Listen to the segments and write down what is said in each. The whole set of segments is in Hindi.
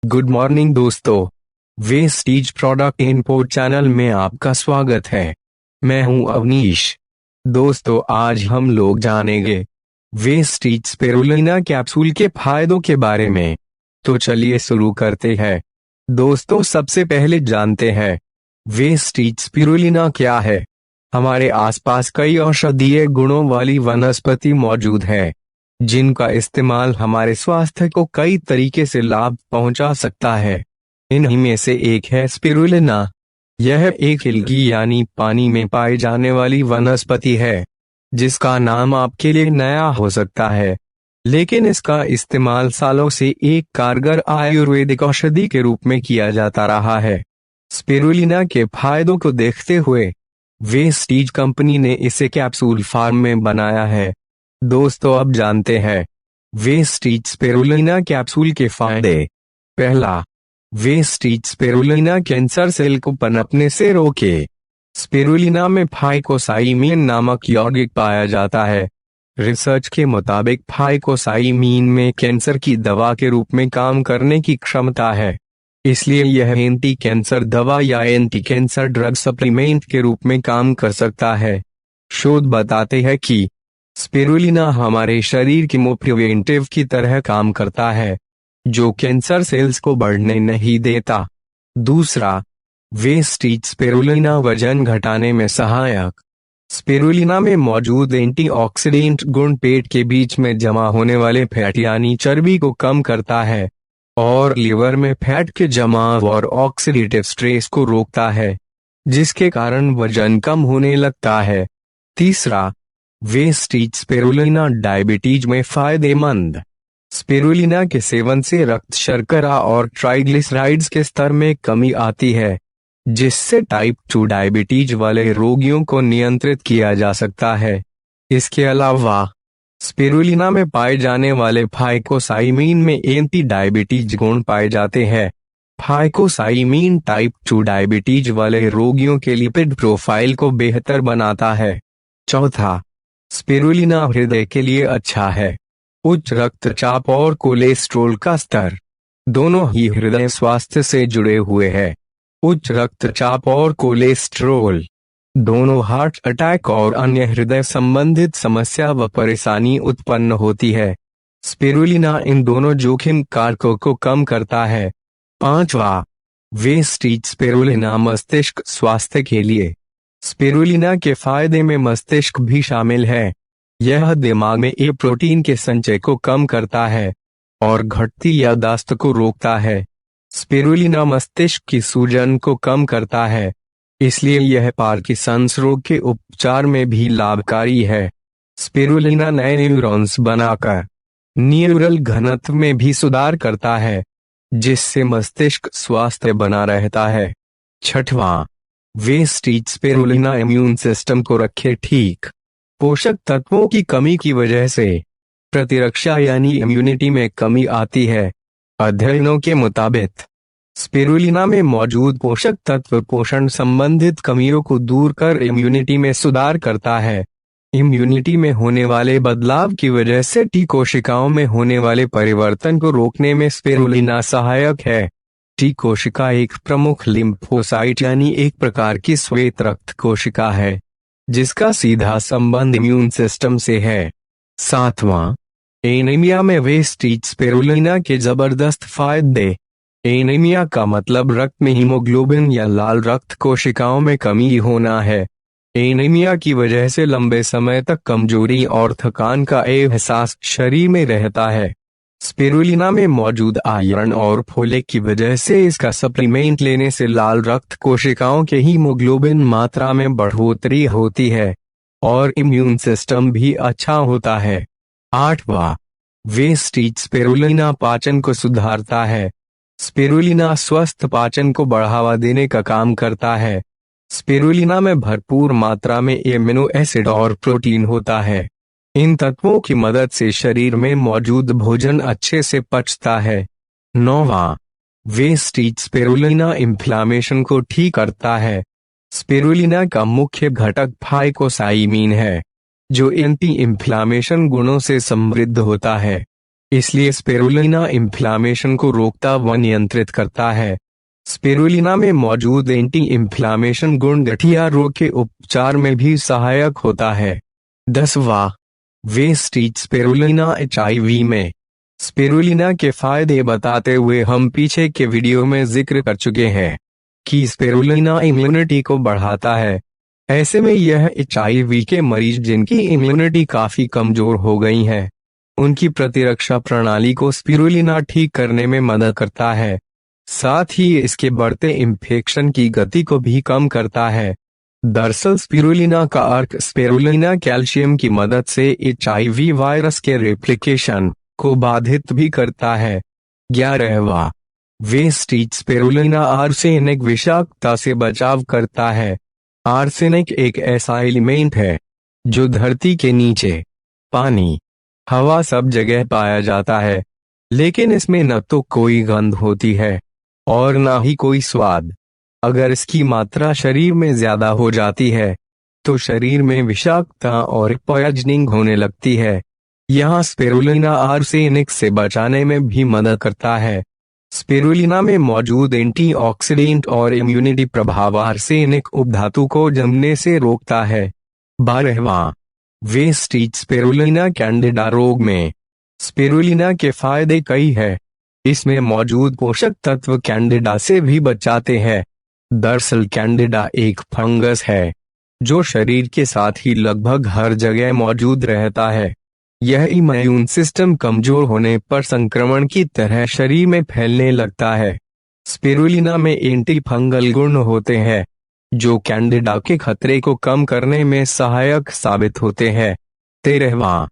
गुड मॉर्निंग दोस्तों। वेस्टीज प्रोडक्ट इन्फो चैनल में आपका स्वागत है। मैं हूं अवनीश। दोस्तों, आज हम लोग जानेंगे वेस्टीज स्पिरुलिना कैप्सूल के फायदों के बारे में। तो चलिए शुरू करते हैं। दोस्तों, सबसे पहले जानते हैं वेस्टीज स्पिरुलिना क्या है। हमारे आसपास कई औषधीय गुणों वाली वनस्पति मौजूद है जिनका इस्तेमाल हमारे स्वास्थ्य को कई तरीके से लाभ पहुंचा सकता है। इन्हीं में से एक है स्पिरुलिना। यह एक एल्गी यानी पानी में पाई जाने वाली वनस्पति है जिसका नाम आपके लिए नया हो सकता है, लेकिन इसका इस्तेमाल सालों से एक कारगर आयुर्वेदिक औषधि के रूप में किया जाता रहा है। स्पिरुलिना के फायदों को देखते हुए वेस्टीज कंपनी ने इसे कैप्सूल फॉर्म में बनाया है। दोस्तों, अब जानते हैं वेस्टीज स्पिरुलिना कैप्सूल के फायदे। पहला, वेस्टीज स्पिरुलिना कैंसर सेल को पनपने से रोके। स्पिरुलिना में फाइकोसाइमिन नामक यौगिक पाया जाता है। रिसर्च के मुताबिक फाइकोसाइमिन में कैंसर की दवा के रूप में काम करने की क्षमता है, इसलिए यह एंटी कैंसर दवा या एंटी कैंसर ड्रग सप्लीमेंट के रूप में काम कर सकता है। शोध बताते हैं कि स्पिरुलिना हमारे शरीर की प्रिवेंटिव की तरह काम करता है, जो कैंसर सेल्स को बढ़ने नहीं देता। दूसरा, वेस्टीज स्पिरुलिना वजन घटाने में सहायक। स्पिरुलिना में मौजूद एंटीऑक्सीडेंट गुण पेट के बीच में जमा होने वाले फैट यानी चर्बी को कम करता है और लिवर में फैट के जमाव और ऑक्सीडेटिव स्ट्रेस को रोकता है, जिसके कारण वजन कम होने लगता है। तीसरा, वेस्टीज स्पिरुलिना डायबिटीज में फायदेमंद। स्पिरुलिना के सेवन से रक्त शर्करा और ट्राइग्लिसराइड्स के स्तर में कमी आती है, जिससे टाइप 2 डायबिटीज वाले रोगियों को नियंत्रित किया जा सकता है। इसके अलावा स्पिरुलिना में पाए जाने वाले फाइकोसाइमिन में एंटी डायबिटीज गुण पाए जाते हैं। फाइकोसाइमिन टाइप 2 डायबिटीज वाले रोगियों के लिपिड प्रोफाइल को बेहतर बनाता है। चौथा, स्पिरुलिना हृदय के लिए अच्छा है। उच्च रक्तचाप और कोलेस्ट्रॉल का स्तर दोनों ही हृदय स्वास्थ्य से जुड़े हुए हैं। उच्च रक्तचाप और कोलेस्ट्रॉल दोनों हार्ट अटैक और अन्य हृदय संबंधित समस्या व परेशानी उत्पन्न होती है। स्पिरुलिना इन दोनों जोखिम कारकों को कम करता है। पांचवा, वेस्टीज स्पिरुलिना मस्तिष्क स्वास्थ्य के लिए। स्पिरुलिना के फायदे में मस्तिष्क भी शामिल है। यह दिमाग में ए प्रोटीन के संचय को कम करता है और घटती याददाश्त को रोकता है। स्पिरुलिना मस्तिष्क की सूजन को कम करता है, इसलिए यह पार्किंसंस रोग के उपचार में भी लाभकारी है। स्पिरुलिना नए न्यूरॉन्स बनाकर न्यूरल घनत्व में भी सुधार करता है, जिससे मस्तिष्क स्वास्थ्य बना रहता है। छठवां, वेस्टीज स्पिरुलिना इम्यून सिस्टम को रखे ठीक। पोषक तत्वों की कमी की वजह से प्रतिरक्षा यानी इम्यूनिटी में कमी आती है। अध्ययनों के मुताबिक स्पिरुलिना में मौजूद पोषक तत्व पोषण संबंधित कमियों को दूर कर इम्यूनिटी में सुधार करता है। इम्यूनिटी में होने वाले बदलाव की वजह से टी कोशिकाओं में होने वाले परिवर्तन को रोकने में स्पिरुलिना सहायक है। टी कोशिका एक प्रमुख लिम्फोसाइट यानी एक प्रकार की श्वेत रक्त कोशिका है, जिसका सीधा संबंध इम्यून सिस्टम से है। सातवां, एनीमिया में वेस्टीज स्पिरुलिना के जबरदस्त फायदे। एनीमिया का मतलब रक्त में हीमोग्लोबिन या लाल रक्त कोशिकाओं में कमी होना है। एनीमिया की वजह से लंबे समय तक कमजोरी और थकान का एहसास शरीर में रहता है। स्पिरुलिना में मौजूद आयरन और फोलेट की वजह से इसका सप्लीमेंट लेने से लाल रक्त कोशिकाओं के हीमोग्लोबिन मात्रा में बढ़ोतरी होती है और इम्यून सिस्टम भी अच्छा होता है। आठवां, वेस्टीज स्पिरुलिना पाचन को सुधारता है। स्पिरुलिना स्वस्थ पाचन को बढ़ावा देने का काम करता है। स्पिरुलिना में भरपूर मात्रा में एमिनो एसिड और प्रोटीन होता है। इन तत्वों की मदद से शरीर में मौजूद भोजन अच्छे से पचता है। नौवां, वेस्टीज स्पिरुलिना इन्फ्लामेशन को ठीक करता है। स्पिरुलिना का मुख्य घटक फाइकोसाइमिन है, जो एंटी इन्फ्लामेशन गुणों से समृद्ध होता है। इसलिए स्पिरुलिना इन्फ्लामेशन को रोकता व नियंत्रित करता है। स्पिरुलिना में मौजूद एंटी इन्फ्लामेशन गुण गठिया रोग के उपचार में भी सहायक होता है। 10वां वेस्टीज स्पिरुलिना HIV में। स्पिरुलिना के फायदे बताते हुए हम पीछे के वीडियो में जिक्र कर चुके हैं कि स्पिरुलिना इम्यूनिटी को बढ़ाता है। ऐसे में यह HIV के मरीज जिनकी इम्यूनिटी काफी कमजोर हो गई है, उनकी प्रतिरक्षा प्रणाली को स्पिरुलिना ठीक करने में मदद करता है। साथ ही इसके बढ़ते इन्फेक्शन की गति को भी कम करता है। दरअसल स्पिरुलिना का अर्क स्पिरुलिना कैल्शियम की मदद से HIV वायरस के रेप्लिकेशन को बाधित भी करता है। 11वां वेस्टीज स्पिरुलिना आर्सेनिक विषाक्तता से बचाव करता है। आर्सेनिक एक ऐसा एलिमेंट है जो धरती के नीचे, पानी, हवा सब जगह पाया जाता है, लेकिन इसमें न तो कोई गंध होती है और न ही कोई स्वाद। अगर इसकी मात्रा शरीर में ज्यादा हो जाती है तो शरीर में विषाक्तता और पॉइजनिंग होने लगती है। यहाँ स्पिरुलिना आर्सेनिक से बचाने में भी मदद करता है। स्पिरुलिना में मौजूद एंटीऑक्सीडेंट और इम्यूनिटी प्रभाव आर्सेनिक उपधातु को जमने से रोकता है। 12वां वेस्टीज स्पिरुलिना कैंडिडा रोग में। स्पिरुलिना के फायदे कई है। इसमें मौजूद पोषक तत्व कैंडिडा से भी बचाते हैं। दरअसल कैंडिडा एक फंगस है जो शरीर के साथ ही लगभग हर जगह मौजूद रहता है। यह इम्यून सिस्टम कमजोर होने पर संक्रमण की तरह शरीर में फैलने लगता है। स्पिरुलिना में एंटी फंगल गुण होते हैं जो कैंडिडा के खतरे को कम करने में सहायक साबित होते हैं। 13वां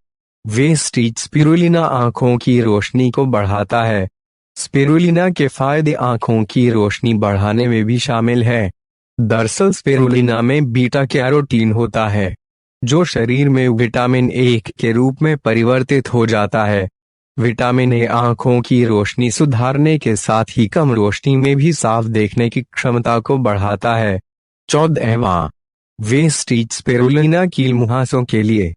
वेस्टीज स्पिरुलिना आंखों की रोशनी को बढ़ाता है। स्पिरुलिना के फायदे आंखों की रोशनी बढ़ाने में भी शामिल है। दरअसल स्पिरुलिना में बीटा कैरोटीन होता है जो शरीर में विटामिन ए के रूप में परिवर्तित हो जाता है। विटामिन ए आंखों की रोशनी सुधारने के साथ ही कम रोशनी में भी साफ देखने की क्षमता को बढ़ाता है। 14वां वेस्टीज स्पिरुलिना कील मुहासों के लिए।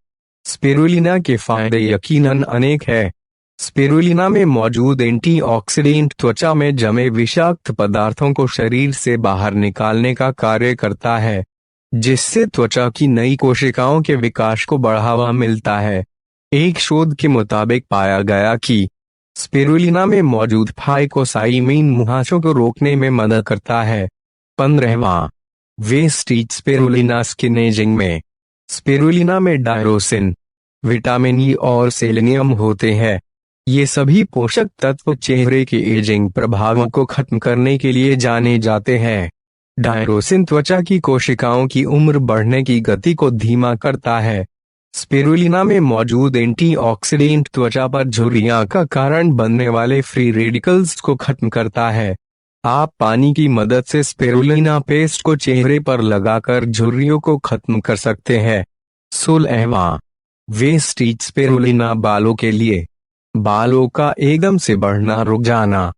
स्पिरुलिना के फायदे यकीनन अनेक है। स्पिरुलिना में मौजूद एंटीऑक्सीडेंट त्वचा में जमे विषाक्त पदार्थों को शरीर से बाहर निकालने का कार्य करता है, जिससे त्वचा की नई कोशिकाओं के विकास को बढ़ावा मिलता है। एक शोध के मुताबिक पाया गया कि स्पिरुलिना में मौजूद फाइकोसाइमिन मुहासों को रोकने में मदद करता है। 15वां वेस्टीज स्पिरुलिना स्किन एजिंग में। स्पिरुलिना में डायरोसिन, विटामिन ई और सेलेनियम होते हैं। ये सभी पोषक तत्व चेहरे के एजिंग प्रभावों को खत्म करने के लिए जाने जाते हैं। डायरोसिन त्वचा की कोशिकाओं की उम्र बढ़ने की गति को धीमा करता है। स्पिरुलिना में मौजूद एंटीऑक्सीडेंट त्वचा पर झुर्रियां का कारण बनने वाले फ्री रेडिकल्स को खत्म करता है। आप पानी की मदद से स्पिरुलिना पेस्ट को चेहरे पर लगाकर झुर्रियों को खत्म कर सकते हैं। 16वां वेस्टीज स्पिरुलिना बालों के लिए। बालों का एकदम से बढ़ना रुक जाना।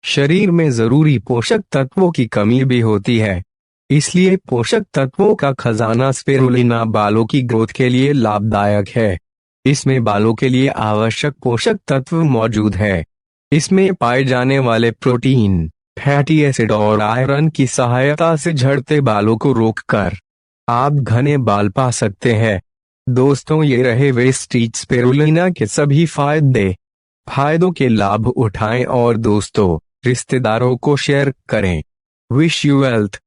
शरीर में जरूरी पोषक तत्वों की कमी भी होती है, इसलिए पोषक तत्वों का खजाना स्पिरुलिना बालों की ग्रोथ के लिए लाभदायक है। इसमें बालों के लिए आवश्यक पोषक तत्व मौजूद है। इसमें पाए जाने वाले प्रोटीन, फैटी एसिड और आयरन की सहायता से झड़ते बालों को रोककर आप घने बाल पा सकते हैं। दोस्तों, ये रहे वेस्टीज स्पिरुलिना के सभी फायदों के लाभ उठाएं और दोस्तों, रिश्तेदारों को शेयर करें। Wish you wealth.